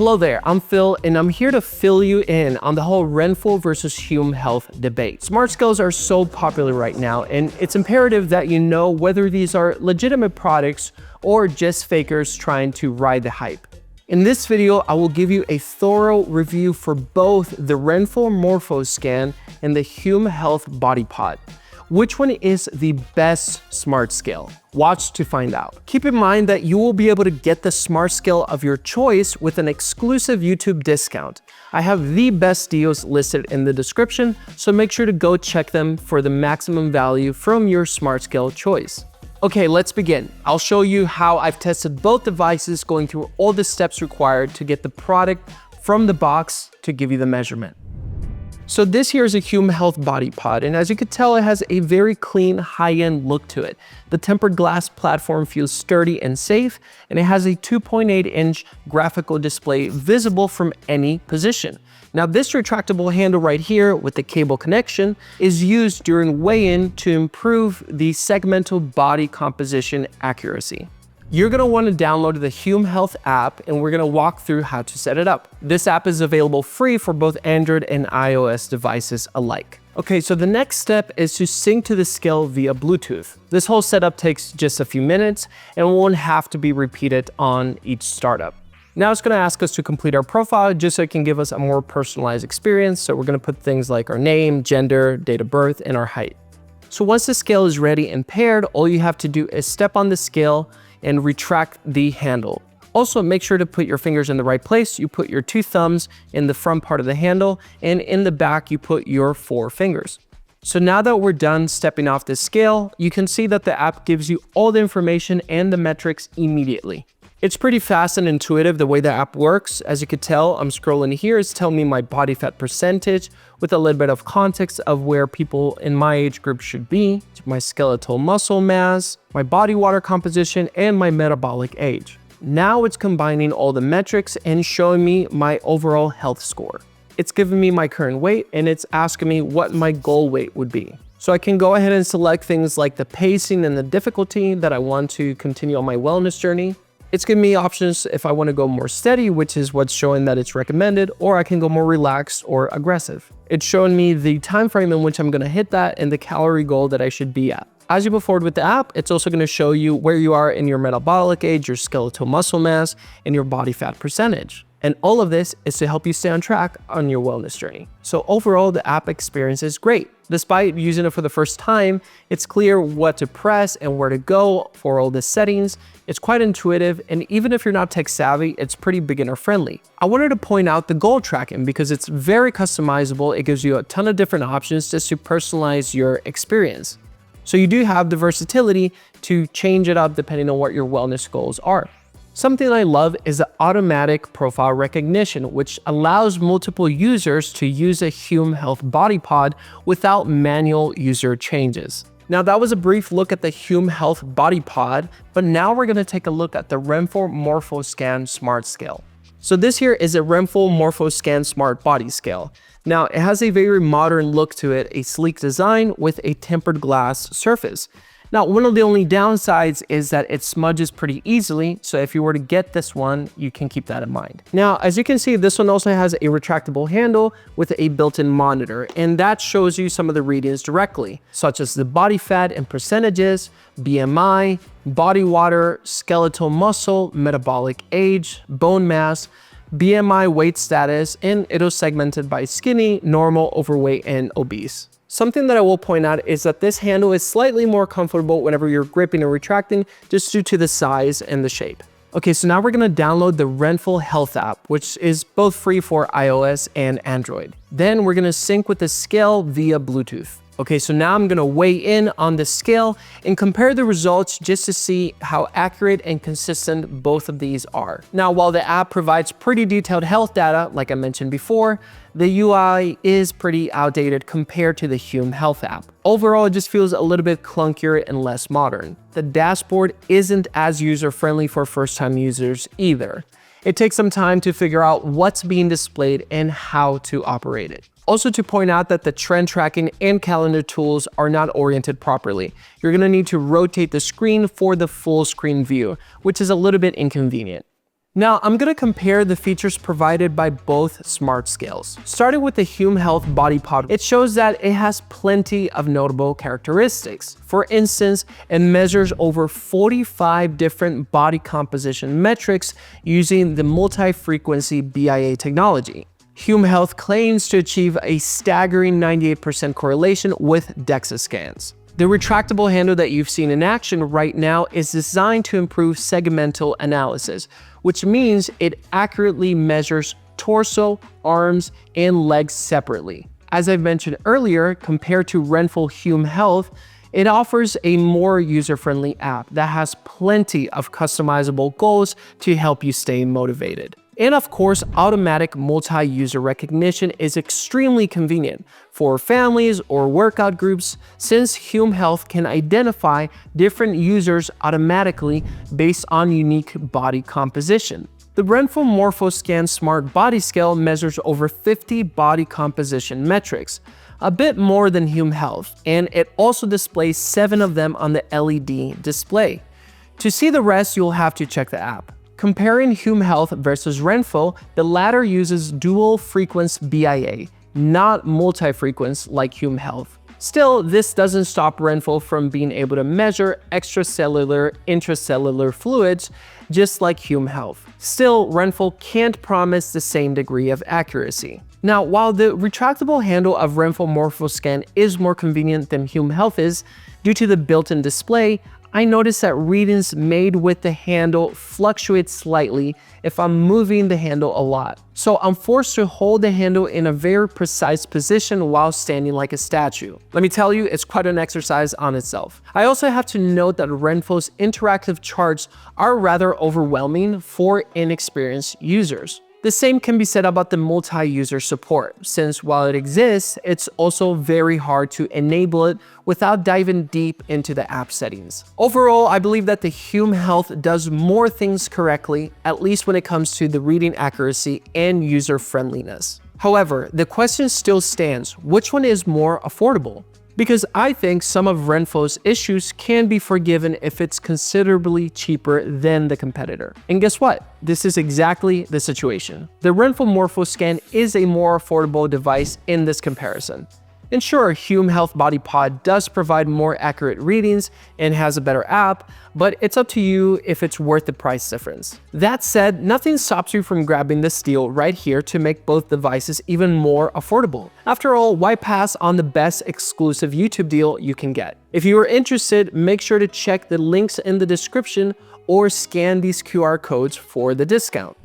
Hello there, I'm Phil, and I'm here to fill you in on the whole Renpho versus Hume Health debate. Smart scales are so popular right now, and it's imperative that you know whether these are legitimate products or just fakers trying to ride the hype. In this video, I will give you a thorough review for both the Renpho MorphoScan and the Hume Health Body Pod. Which one is the best smart scale? Watch to find out. Keep in mind that you will be able to get the smart scale of your choice with an exclusive YouTube discount. I have the best deals listed in the description, so make sure to go check them for the maximum value from your smart scale choice. Okay, let's begin. I'll show you how I've tested both devices, going through all the steps required to get the product from the box to give you the measurement. So this here is a Hume Health Body Pod, and as you can tell, it has a very clean, high-end look to it. The tempered glass platform feels sturdy and safe, and it has a 2.8-inch graphical display visible from any position. Now, this retractable handle right here with the cable connection is used during weigh-in to improve the segmental body composition accuracy. You're going to want to download the Hume Health app, and we're going to walk through how to set it up. This app is available free for both Android and iOS devices alike. Okay, so the next step is to sync to the scale via Bluetooth. This whole setup takes just a few minutes and won't have to be repeated on each startup. Now it's going to ask us to complete our profile just so it can give us a more personalized experience. So we're going to put things like our name, gender, date of birth, and our height. So once the scale is ready and paired, all you have to do is step on the scale and retract the handle. Also, make sure to put your fingers in the right place. You put your 2 thumbs in the front part of the handle, and in the back, you put your 4 fingers. So now that we're done stepping off the scale, you can see that the app gives you all the information and the metrics immediately. It's pretty fast and intuitive the way the app works. As you can tell, I'm scrolling here. It's telling me my body fat percentage with a little bit of context of where people in my age group should be, my skeletal muscle mass, my body water composition, and my metabolic age. Now it's combining all the metrics and showing me my overall health score. It's giving me my current weight, and it's asking me what my goal weight would be. So I can go ahead and select things like the pacing and the difficulty that I want to continue on my wellness journey. It's giving me options if I want to go more steady, which is what's showing that it's recommended, or I can go more relaxed or aggressive. It's showing me the time frame in which I'm going to hit that and the calorie goal that I should be at. As you move forward with the app, it's also going to show you where you are in your metabolic age, your skeletal muscle mass, and your body fat percentage. And all of this is to help you stay on track on your wellness journey. So overall, the app experience is great. Despite using it for the first time, it's clear what to press and where to go for all the settings. It's quite intuitive, and even if you're not tech savvy, it's pretty beginner friendly. I wanted to point out the goal tracking because it's very customizable. It gives you a ton of different options just to personalize your experience. So you do have the versatility to change it up depending on what your wellness goals are. Something I love is the automatic profile recognition, which allows multiple users to use a Hume Health Body Pod without manual user changes. Now that was a brief look at the Hume Health Body Pod, but now we're going to take a look at the Renpho MorphoScan Smart Scale. So this here is a Renpho MorphoScan Smart Body Scale. Now it has a very modern look to it, a sleek design with a tempered glass surface. Now, one of the only downsides is that it smudges pretty easily, so if you were to get this one, you can keep that in mind. Now, as you can see, this one also has a retractable handle with a built-in monitor, and that shows you some of the readings directly, such as the body fat and percentages, BMI, body water, skeletal muscle, metabolic age, bone mass, BMI weight status, and it is segmented by skinny, normal, overweight, and obese. Something that I will point out is that this handle is slightly more comfortable whenever you're gripping or retracting, just due to the size and the shape. Okay, so now we're going to download the Renpho Health app, which is both free for iOS and Android. Then we're going to sync with the scale via Bluetooth. Okay, so now I'm going to weigh in on the scale and compare the results just to see how accurate and consistent both of these are. Now, while the app provides pretty detailed health data, like I mentioned before, the UI is pretty outdated compared to the Hume Health app. Overall, it just feels a little bit clunkier and less modern. The dashboard isn't as user-friendly for first-time users either. It takes some time to figure out what's being displayed and how to operate it. Also, to point out that the trend tracking and calendar tools are not oriented properly. You're going to need to rotate the screen for the full screen view, which is a little bit inconvenient. Now, I'm going to compare the features provided by both smart scales. Starting with the Hume Health Body Pod, it shows that it has plenty of notable characteristics. For instance, it measures over 45 different body composition metrics using the multi-frequency BIA technology. Hume Health claims to achieve a staggering 98% correlation with DEXA scans. The retractable handle that you've seen in action right now is designed to improve segmental analysis, which means it accurately measures torso, arms, and legs separately. As I mentioned earlier, compared to Renpho Hume Health, it offers a more user-friendly app that has plenty of customizable goals to help you stay motivated. And of course, automatic multi-user recognition is extremely convenient for families or workout groups, since Hume Health can identify different users automatically based on unique body composition. The Renpho MorphoScan Smart Body Scale measures over 50 body composition metrics, a bit more than Hume Health, and it also displays 7 of them on the LED display. To see the rest, you'll have to check the app. Comparing Hume Health versus Renpho, the latter uses dual-frequency BIA, not multi-frequency like Hume Health. Still, this doesn't stop Renpho from being able to measure extracellular, intracellular fluids, just like Hume Health. Still, Renpho can't promise the same degree of accuracy. Now, while the retractable handle of Renpho MorphoScan is more convenient than Hume Health is, due to the built-in display, I noticed that readings made with the handle fluctuate slightly if I'm moving the handle a lot. So I'm forced to hold the handle in a very precise position while standing like a statue. Let me tell you, it's quite an exercise on itself. I also have to note that Renpho's interactive charts are rather overwhelming for inexperienced users. The same can be said about the multi-user support, since while it exists, it's also very hard to enable it without diving deep into the app settings. Overall, I believe that the Hume Health does more things correctly, at least when it comes to the reading accuracy and user-friendliness. However, the question still stands, which one is more affordable? Because I think some of Renpho's issues can be forgiven if it's considerably cheaper than the competitor. And guess what? This is exactly the situation. The Renpho MorphoScan is a more affordable device in this comparison. And sure, Hume Health Body Pod does provide more accurate readings and has a better app, but it's up to you if it's worth the price difference. That said, nothing stops you from grabbing this deal right here to make both devices even more affordable. After all, why pass on the best exclusive YouTube deal you can get? If you are interested, make sure to check the links in the description or scan these QR codes for the discount.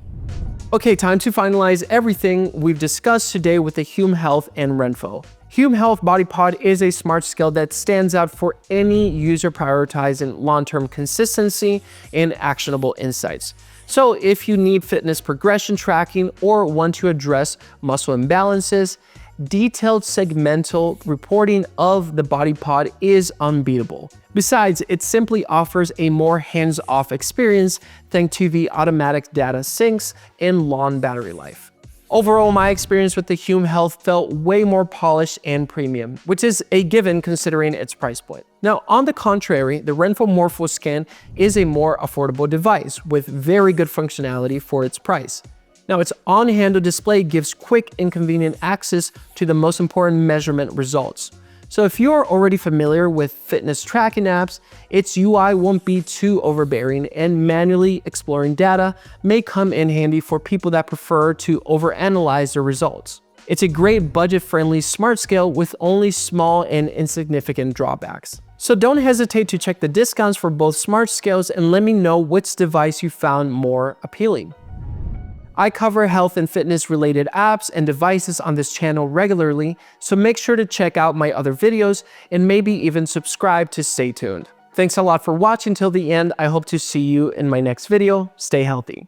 Okay, time to finalize everything we've discussed today with the Hume Health and Renpho. Hume Health Body Pod is a smart scale that stands out for any user prioritizing long-term consistency and actionable insights. So if you need fitness progression tracking or want to address muscle imbalances, detailed segmental reporting of the Body Pod is unbeatable. Besides, it simply offers a more hands-off experience thanks to the automatic data syncs and long battery life. Overall, my experience with the Hume Health felt way more polished and premium, which is a given considering its price point. Now, on the contrary, the Renpho MorphoScan is a more affordable device with very good functionality for its price. Now, its on-handle display gives quick and convenient access to the most important measurement results. So if you're already familiar with fitness tracking apps, its UI won't be too overbearing, and manually exploring data may come in handy for people that prefer to overanalyze their results. It's a great budget-friendly smart scale with only small and insignificant drawbacks. So don't hesitate to check the discounts for both smart scales and let me know which device you found more appealing. I cover health and fitness related apps and devices on this channel regularly, so make sure to check out my other videos and maybe even subscribe to stay tuned. Thanks a lot for watching till the end. I hope to see you in my next video. Stay healthy.